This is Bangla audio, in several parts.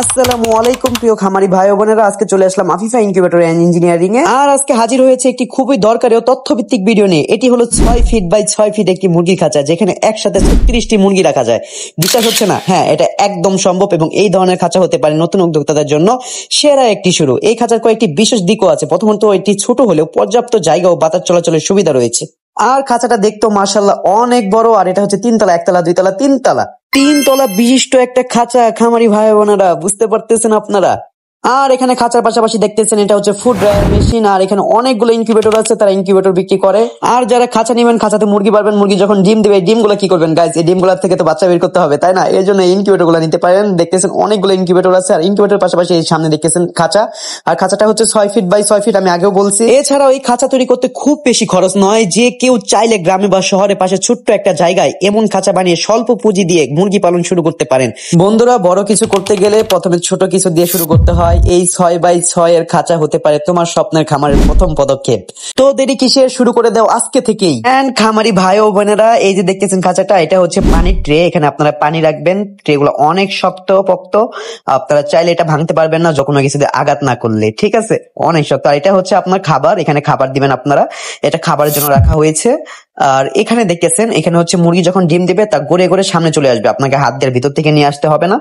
আসসালামু আলাইকুম প্রিয় খামারি ভাই ও বোনেরা, আজকে চলে আসলাম আফিফা ইনকিউবেটর এন্ড ইঞ্জিনিয়ারিং এ। আর আজকে হাজির হয়েছে একটি খুবই দরকারি ও তথ্যভিত্তিক ভিডিও নিয়ে। এটি হলো 6 ফিট বাই 6 ফিট একটি মুরগির খাঁচা, যেখানে একসাথে 36টি মুরগি রাখা যায়। বিশ্বাস হচ্ছে না? হ্যাঁ, এটা একদম সম্ভব এবং এই ধরনের খাঁচা হতে পারে নতুন উদ্যোক্তাদের জন্য সেরা একটি শুরু। এই খাঁচার কয়েকটি বিশেষ দিকও আছে। প্রথমত, এটি ছোট হলেও পর্যাপ্ত জায়গা ও বাতাস চলাচলের সুবিধা রয়েছে। আর খাঁচাটা দেখতেও মাশাআল্লাহ অনেক বড়। আর এটা হচ্ছে 3 তলা, 1 তলা, 2 তলা, 3 তলা বিশিষ্ট একটা খাঁচা। খামারি ভাই বোনেরা, বুঝতে পারতেছেন আপনারা? আর এখানে খাঁচার পাশাপাশি দেখতেছেন এটা হচ্ছে ফুড ড্রায়ার মেশিন। আর এখানে অনেকগুলো ইনকিউবেটর আছে, তারা ইনকিউবেটর বিক্রি করে। আর যারা খাঁচা নেবেন, খাঁচাতে মুরগি পারবেন, মুরগি যখন ডিম দেবে, ডিম গুলা কি করবেন গাইস? এই ডিম গুলার থেকে তো বাচ্চা বের করতে হবে, তাই না? এর জন্য ইনকিউবেটর গুলা নিতে পারেন। দেখতেছেন অনেকগুলো ইনকিউবেটর আছে। আর ইনকিউবেটর পাশাপাশি এই সামনে দেখতেছেন খাঁচা। আর খাঁচাটা হচ্ছে 6 ফিট বাই 6 ফিট, আমি আগেও বলছি। এছাড়াও এই খাঁচা তৈরি করতে খুব বেশি খরচ নয়। যে কেউ চাইলে গ্রামে বা শহরে পাশে ছোট্ট একটা জায়গায় এমন খাঁচা বানিয়ে স্বল্প পুঁজি দিয়ে মুরগি পালন শুরু করতে পারেন। বন্ধুরা, বড় কিছু করতে গেলে প্রথমে ছোট কিছু দিয়ে শুরু করতে হয়। এই 6 বাই 6 এর খাঁচা হতে পারে তোমার স্বপ্নের খামারের প্রথম পদক্ষেপ। তো দেরি কিসের, শুরু করে দাও আজকে থেকেই। এন্ড খামারি ভাই ও বোনেরা, এই যে দেখতেছেন খাঁচাটা, এটা হচ্ছে পানির ট্রে। এখানে আপনারা পানি রাখবেন। ট্রে গুলো অনেক শক্ত পোক্ত, আপনারা চাইলে এটা ভাঙতে পারবেন না যখন কিছু দিয়ে আঘাত না করলে, ঠিক আছে? অনেক শক্ত। আর এটা হচ্ছে আপনার খাবার, এখানে খাবার দিবেন আপনারা। এটা খাবারের জন্য রাখা হয়েছে। আর এখানে দেখতেছেন, এখানে হচ্ছে মুরগি যখন ডিম দিবে তা গড়ে গড়ে সামনে চলে আসবে, আপনাকে হাত দিয়ে ভিতর থেকে নিয়ে আসতে হবে না।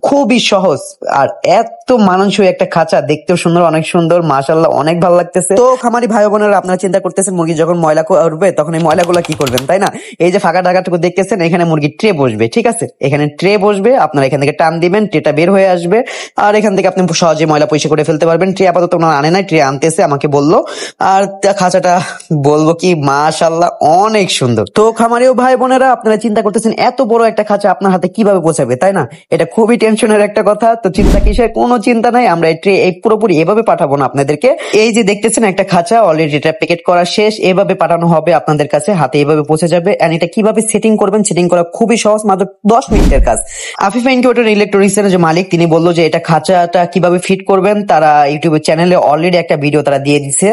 খুবই সহজ। আর এত মানানসই একটা খাঁচা, দেখতেও সুন্দর, অনেক সুন্দর, মাশাআল্লাহ, অনেক ভালো লাগতেছে। তো খামারি ভাই বোনেরা, আপনারা চিন্তা করতেছেন মুরগি যখন ময়লা করবে তখন এই ময়লাগুলো কি করবেন, তাই না? এই যে ফাঁকা ঢাকাটুকু দেখতেছেন, এখানে মুরগির ট্রে বসবে, ঠিক আছে? এখানে ট্রে বসবে, আপনারা এখান থেকে টান দিবেন, ট্রেটা বের হয়ে আসবে। আর এখান থেকে আপনি সহজে ময়লা পরিষ্কার করে ফেলতে পারবেন। ট্রে আপাতত ওনারা আনে নাই, ট্রে আনতেছে, আমাকে বললো। আর খাঁচাটা বলবো কি, মাশাআল্লাহ, অনেক সুন্দর। তো খামারিও ভাই বোনেরা, আপনারা চিন্তা করতেছেন এত বড় একটা খাঁচা আপনার হাতে কিভাবে পৌঁছাবে, তাই না? এটা খুবই টেনশনের একটা কথা। তো চিন্তা কিসের? কোনো চিন্তা নাই, আমরা এই পুরোপুরি এভাবে পাঠাবো না আপনাদেরকে। এই যে দেখতেছেন একটা খাঁচা, অলরেডি এটা প্যাকেট করা শেষ। এভাবে পাঠানো হবে আপনাদের কাছে, হাতে এভাবে পৌঁছে যাবে। এন্ড এটা কিভাবে সেটিং করবেন, সেটিং করা খুবই সহজ, মাত্র 10 মিনিটের কাজ। আফিফা ইনকিউবেটর ইলেকট্রনিক্স এর যে মালিক, তিনি বললো যে এটা খাঁচাটা কিভাবে ফিট করবেন, তারা ইউটিউব চ্যানেলে অলরেডি একটা ভিডিও তারা দিয়ে দিছে।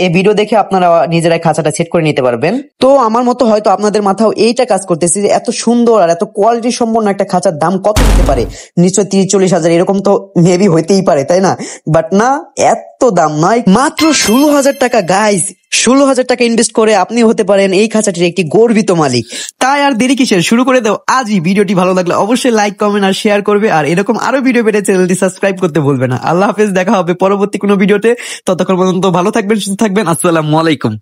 এই ভিডিও দেখে আপনারা নিজেরাই খাঁচাটা সেট করে নিতে পারবেন। তো আমার মতো হয়তো আপনাদের মাথাও এইটা কাজ করতেছে যে এত সুন্দর আর এত কোয়ালিটি সম্পন্ন একটা খাঁচার দাম কত হতে পারে? নিশ্চয় 30-40 হাজার, এরকম তো মেবি হইতেই পারে, তাই না? বাট না, এত দাম নয়, মাত্র 16,000 টাকা। গাইজ, 16,000 টাকা ইনভেস্ট করে আপনি হতে পারেন এই খাঁচাটির একটি গর্বিত মালিক। তাই আর দেরি কিসের, শুরু করে দাও আজই। ভিডিওটি ভালো লাগলে অবশ্যই লাইক, কমেন্ট আর শেয়ার করবে। আর এরকম আরো ভিডিও পেতে চ্যানেলটি সাবস্ক্রাইব করতে ভুলবে না। আল্লাহ হাফেজ, দেখা হবে পরবর্তী কোনো ভিডিওতে। ততক্ষণ পর্যন্ত ভালো থাকবেন, সুস্থ থাকবেন। আসসালামু আলাইকুম।